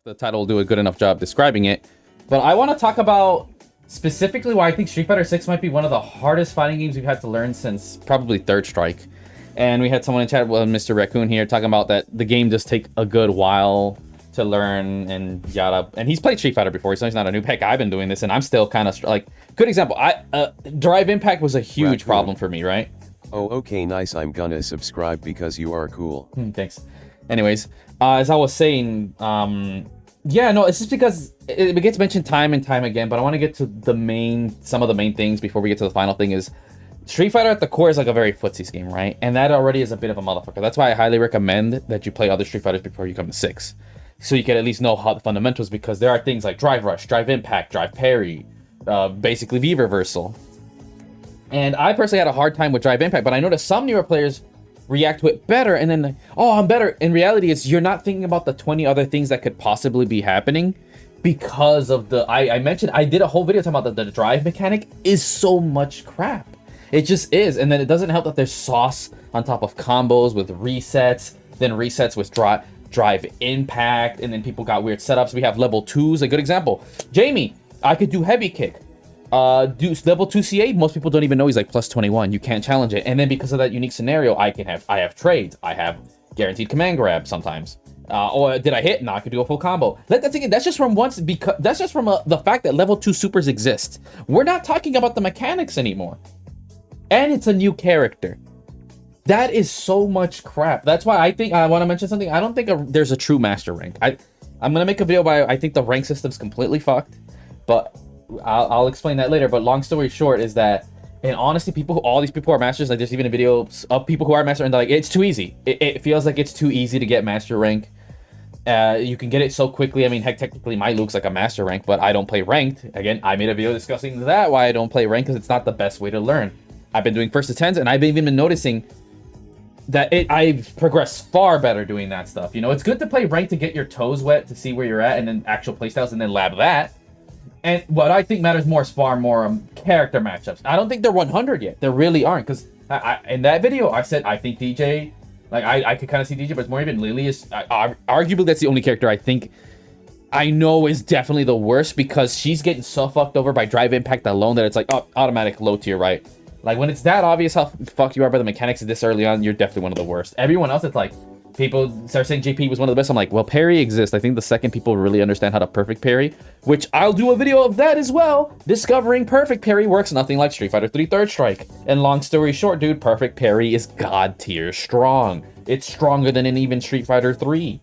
the title will do a good enough job describing it. But I want to talk about specifically why I think Street Fighter 6 might be one of the hardest fighting games we've had to learn since probably Third Strike. And we had someone in chat with Mr. Raccoon here talking about that the game does take a good while to learn and yada. And he's played Street Fighter before, so he's not a noob. Heck, I've been doing this and I'm still kind of like, good example. Drive Impact was a huge problem for me, right? Oh, okay, nice. I'm gonna subscribe because you are cool. Thanks. Anyways, as I was saying, yeah, no, it's just because it gets mentioned time and time again, but I want to get to some of the main things before we get to the final thing is Street Fighter at the core is like a very footsies game, right? And that already is a bit of a motherfucker. That's why I highly recommend that you play other Street Fighters before you come to 6. So you can at least know how the fundamentals, because there are things like Drive Rush, Drive Impact, Drive Parry, basically V Reversal. And I personally had a hard time with Drive Impact, but I noticed some newer players react to it better, and then, oh, I'm better. In reality, it's you're not thinking about the 20 other things that could possibly be happening because of the, I mentioned, I did a whole video talking about the drive mechanic is so much crap. It just is. And then it doesn't help that there's sauce on top of combos with resets, then resets with drive impact, and then people got weird setups. We have level 2s, a good example. Jamie, I could do heavy kick. Do level 2 CA, most people don't even know he's like plus 21. You can't challenge it. And then because of that unique scenario, I have trades. I have guaranteed command grab sometimes. Or did I hit? No, I could do a full combo. Let that thing. That's just from once, because that's just from the fact that level 2 supers exist. We're not talking about the mechanics anymore. And it's a new character. That is so much crap. That's why I think I want to mention something. I don't think there's a true master rank. I'm gonna make a video by I think the rank system's completely fucked, but I'll explain that later. But long story short is that, and honestly, all these people who are masters, like there's even a video of people who are master and they're like, it's too easy. It feels like it's too easy to get master rank. You can get it so quickly. I mean, heck, technically my Luke's like a master rank, but I don't play ranked. Again, I made a video discussing that, why I don't play ranked, because it's not the best way to learn. I've been doing first to 10s, and I've even been noticing that I've progressed far better doing that stuff. You know, it's good to play ranked to get your toes wet, to see where you're at, and then actual playstyles, and then lab that. And what I think matters more is far more character matchups. I don't think they're 100 yet. They really aren't, because in that video, I said I think DJ, like I could kind of see DJ, but it's more even Lily is, arguably that's the only character I think I know is definitely the worst, because she's getting so fucked over by Drive Impact alone that it's like, oh, automatic low tier, right? Like, when it's that obvious how fucked you are by the mechanics this early on, you're definitely one of the worst. Everyone else, it's like, people start saying JP was one of the best. I'm like, well, parry exists. I think the second people really understand how to perfect parry, which I'll do a video of that as well. Discovering perfect parry works nothing like Street Fighter 3 Third Strike. And long story short, dude, perfect parry is god tier strong. It's stronger than in even Street Fighter 3.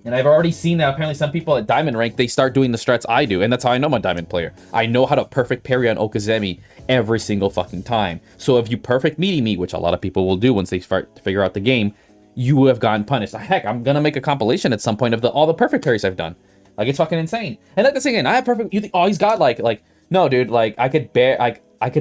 And I've already seen that apparently some people at Diamond rank, they start doing the strats I do. And that's how I know I'm a Diamond player. I know how to perfect parry on Okazemi every single fucking time. So if you perfect meaty, which a lot of people will do once they start to figure out the game, you have gotten punished. Heck, I'm gonna make a compilation at some point of all the perfect parries I've done. Like, it's fucking insane. And like the thing, I have perfect. You think, oh, he's got like no, dude. Like, I could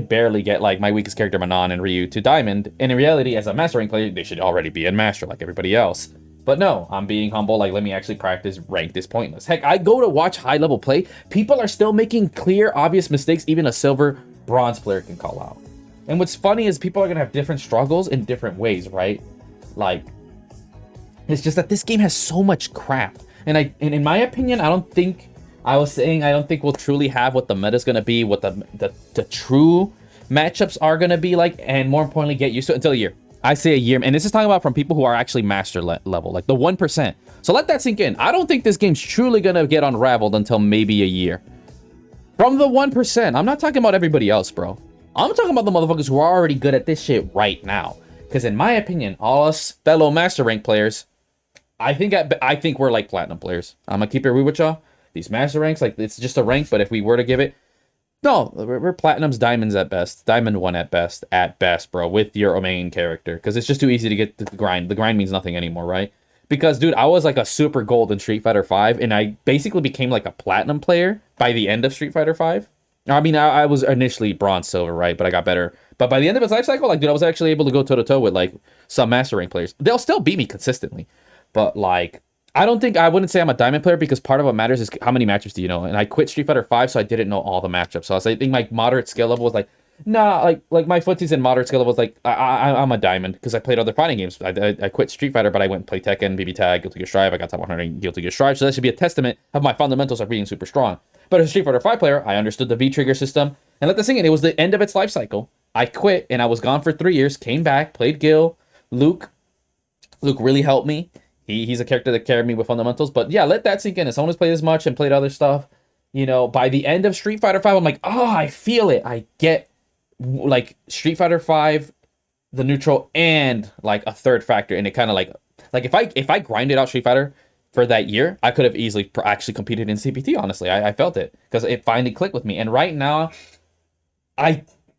barely get like my weakest character Manon and Ryu to Diamond. And in reality, as a master rank player, they should already be in master like everybody else. But no, I'm being humble. Like, let me actually practice. Ranked is pointless. Heck, I go to watch high level play. People are still making clear, obvious mistakes. Even a silver, bronze player can call out. And what's funny is people are gonna have different struggles in different ways, right? Like, it's just that this game has so much crap. And in my opinion, I don't think we'll truly have what the meta's gonna be, what the true matchups are gonna be like, and more importantly, get used to it until a year. I say a year, and this is talking about from people who are actually master level, like the 1%. So let that sink in. I don't think this game's truly gonna get unraveled until maybe a year. From the 1%, I'm not talking about everybody else, bro. I'm talking about the motherfuckers who are already good at this shit right now. Because in my opinion, all us fellow master rank players, I think we're like platinum players. I'm gonna keep it real with y'all. These master ranks, like, it's just a rank, but if we were to give it, no, we're platinums, diamonds at best, diamond 1 at best, bro, with your main character, because it's just too easy to get the grind. The grind means nothing anymore, right? Because, dude, I was like a super gold in Street Fighter 5, and I basically became like a platinum player by the end of Street Fighter 5. I mean, I was initially bronze, silver, right? But I got better. But by the end of its life cycle, like, dude, I was actually able to go toe-to-toe with like some master rank players. They'll still beat me consistently. But like, I wouldn't say I'm a diamond player, because part of what matters is how many matchups do you know. And I quit Street Fighter 5, so I didn't know all the matchups. So I think my moderate skill level was like, Nah, like my footsies in moderate skill level was like I'm a diamond because I played other fighting games. I quit Street Fighter, but I went and played Tekken, BB Tag, Guilty Gear Strive. I got top 100 in Guilty Gear Strive, so that should be a testament of my fundamentals are being super strong. But as a Street Fighter 5 player, I understood the V trigger system and let the thing in. It was the end of its life cycle. I quit and I was gone for 3 years. Came back, played Gil, Luke. Luke really helped me. He's a character that carried me with fundamentals. But yeah, let that sink in. As someone who's played as much and played other stuff, you know, by the end of Street Fighter 5, I'm like, oh, I feel it. I get like Street Fighter 5, the neutral, and like a third factor, and it kind of like if I grinded out Street Fighter for that year, I could have easily actually competed in CPT. Honestly, I felt it because it finally clicked with me. And right now,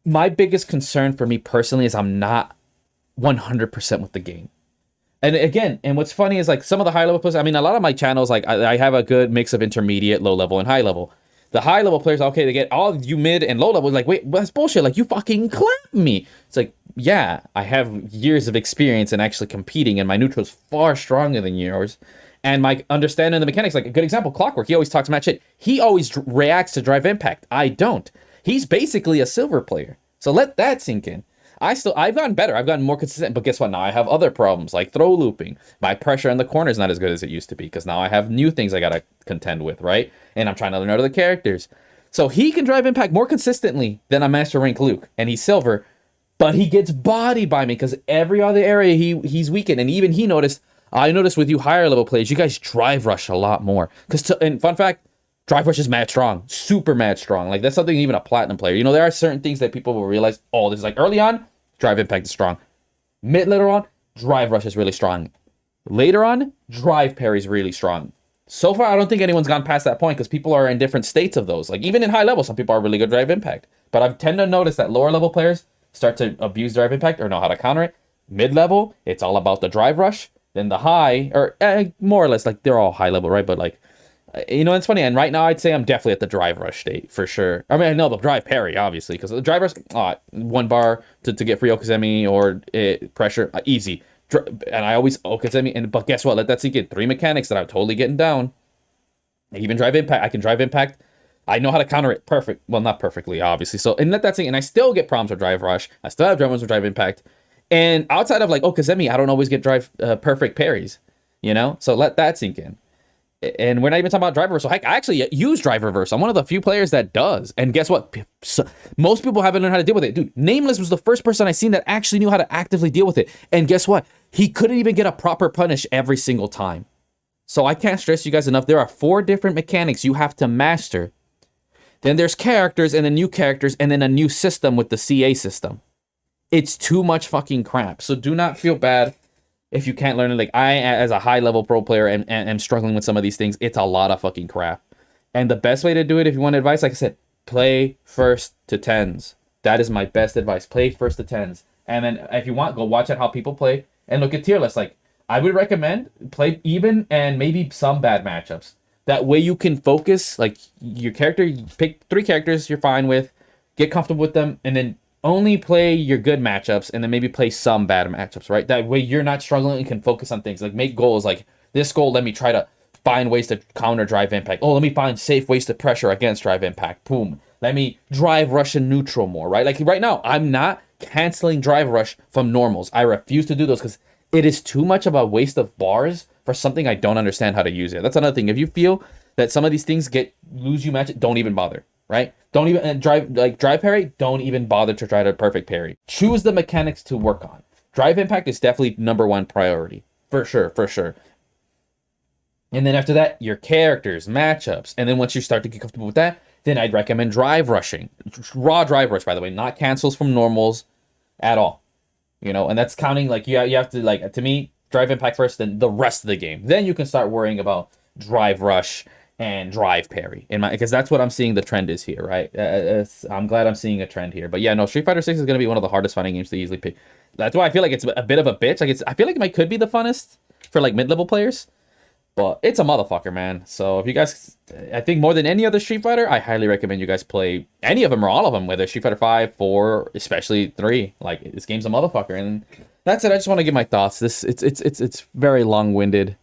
my biggest concern for me personally is I'm not 100% with the game. And again, and what's funny is like some of the high level players, I mean, a lot of my channels, like I have a good mix of intermediate, low level, and high level. The high level players, okay, they get all you mid and low level. Like, wait, that's bullshit. Like, you fucking clap me. It's like, yeah, I have years of experience in actually competing, and my neutral is far stronger than yours. And my understanding of the mechanics, like a good example, Clockwork, he always talks mad shit. He always reacts to drive impact. I don't. He's basically a silver player. So let that sink in. I've gotten better. I've gotten more consistent, but guess what? Now I have other problems like throw looping. My pressure in the corner is not as good as it used to be because now I have new things I gotta contend with, right? And I'm trying to learn other characters. So he can drive impact more consistently than a master rank Luke, and he's silver, but he gets bodied by me because every other area he's weakened. And even he noticed, I noticed with you higher level players, you guys drive rush a lot more. And fun fact, drive rush is mad strong, super mad strong. Like that's something even a platinum player. You know, there are certain things that people will realize, oh, this is like early on, drive impact is strong. Later on, drive rush is really strong. Later on, drive parry is really strong. So far, I don't think anyone's gone past that point because people are in different states of those. Like even in high level, some people are really good drive impact. But I've tend to notice that lower level players start to abuse drive impact or know how to counter it. Mid level, it's all about the drive rush. Then the high, or more or less, like they're all high level, right? But like, you know, it's funny. And right now, I'd say I'm definitely at the drive rush state for sure. I mean, I know the drive parry, obviously, because the drive rush, one bar to get free Okazemi or pressure, easy. And I always Okazemi, but guess what? Let that sink in. 3 mechanics that I'm totally getting down. Even drive impact, I can drive impact. I know how to counter it perfect. Well, not perfectly, obviously. So, and let that sink in. And I still get problems with drive rush. I still have problems with drive impact. And outside of like Okazemi, I don't always get drive perfect parries, you know? So let that sink in. And we're not even talking about drive reversal. Heck, I actually use drive reversal. I'm one of the few players that does. And guess what? Most people haven't learned how to deal with it. Dude, Nameless was the first person I seen that actually knew how to actively deal with it. And guess what? He couldn't even get a proper punish every single time. So I can't stress you guys enough. There are 4 different mechanics you have to master. Then there's characters and then new characters and then a new system with the CA system. It's too much fucking crap. So do not feel bad if you can't learn it. Like I, as a high level pro player, am struggling with some of these things. It's a lot of fucking crap. And the best way to do it, if you want advice, like I said, play first to 10s. That is my best advice. Play first to 10s. And then if you want, go watch at how people play and look at tier lists. Like I would recommend play even and maybe some bad matchups. That way you can focus, like your character, you pick 3 characters you're fine with, get comfortable with them, and then only play your good matchups and then maybe play some bad matchups, right? That way you're not struggling and can focus on things. Like make goals like this goal, let me try to find ways to counter drive impact. Oh, let me find safe ways to pressure against drive impact. Boom. Let me drive rush and neutral more, right? Like right now, I'm not canceling drive rush from normals. I refuse to do those because it is too much of a waste of bars for something I don't understand how to use it. That's another thing. If you feel that some of these things lose you match, don't even bother. Right? Don't even drive parry. Don't even bother to try to perfect parry. Choose the mechanics to work on. Drive impact is definitely #1 priority. For sure. And then after that, your characters, matchups. And then once you start to get comfortable with that, then I'd recommend drive rushing. Raw drive rush, by the way, not cancels from normals at all. You know, and that's counting like you have to like, to me, drive impact first, then the rest of the game. Then you can start worrying about drive rush and drive parry because that's what I'm seeing the trend is here, right? I'm glad I'm seeing a trend here. But yeah, no, Street Fighter 6 is going to be one of the hardest fighting games to easily pick. That's why I feel like it's a bit of a bitch. Like I feel like it could be the funnest for like mid-level players, but it's a motherfucker, man. So if you guys, I think more than any other Street Fighter, I highly recommend you guys play any of them or all of them, whether Street Fighter 5, 4, especially 3. Like this game's a motherfucker. And that's it. I just want to give my thoughts. It's very long-winded.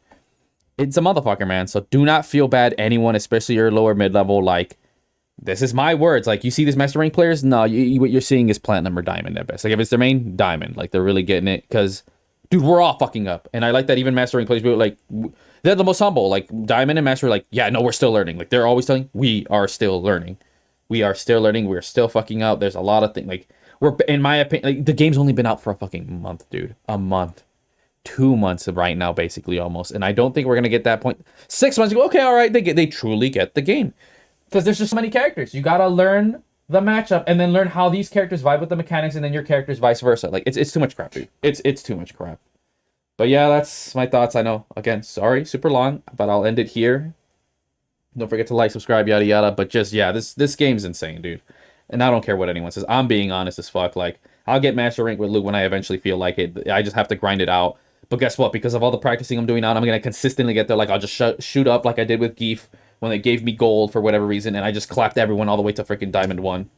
It's a motherfucker, man. So do not feel bad, anyone, especially your lower mid-level, like This is my words. Like, you see these master rank players? No, what you're seeing is platinum or diamond at best. Like, if it's their main, diamond. Like, they're really getting it. Because, dude, we're all fucking up. And I like that even master rank players, like, they're the most humble. Like, diamond and master are like, yeah, no, we're still learning. Like, they're always telling, we are still learning. We are still learning. We're still fucking out. There's a lot of things. Like, we're, in my opinion, like, the game's only been out for a fucking month, dude. A month. 2 months right now, basically, almost. And I don't think we're going to get that point. 6 months ago, okay, all right, they truly get the game. Because there's just so many characters. You gotta learn the matchup and then learn how these characters vibe with the mechanics, and then your characters vice versa. Like, it's too much crap, dude. It's too much crap. But yeah, that's my thoughts. I know, again, sorry, super long, but I'll end it here. Don't forget to like, subscribe, yada yada. But just, yeah, this game's insane, dude. And I don't care what anyone says. I'm being honest as fuck. Like, I'll get master rank with Luke when I eventually feel like it. I just have to grind it out. But guess what? Because of all the practicing I'm doing now, I'm gonna consistently get there. Like, I'll just shoot up like I did with Geef when they gave me gold for whatever reason, and I just clapped everyone all the way to freaking Diamond 1.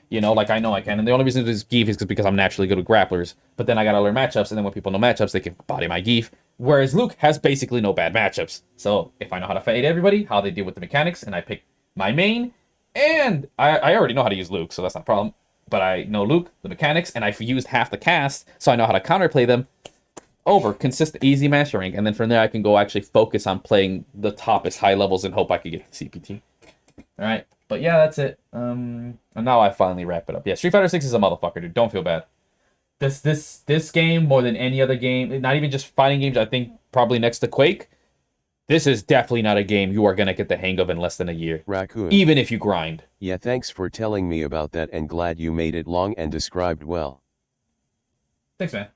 You know, like, I know I can. And the only reason this Geef is because I'm naturally good with grapplers. But then I gotta learn matchups, and then when people know matchups, they can body my Geef. Whereas Luke has basically no bad matchups. So if I know how to fade everybody, how they deal with the mechanics, and I pick my main, and I already know how to use Luke, so that's not a problem. But I know Luke, the mechanics, and I've used half the cast, so I know how to counterplay them. Over consistent easy master rank, and then from there I can go actually focus on playing the toppest high levels and hope I can get the CPT. All right, but yeah, that's it. And now I finally wrap it up. Yeah, Street Fighter 6 is a motherfucker, dude. Don't feel bad. This game, more than any other game, not even just fighting games, I think probably next to Quake, this is definitely not a game you are gonna get the hang of in less than a year. Raccoon. Even if you grind. Yeah, thanks for telling me about that, and glad you made it long and described well. Thanks, man.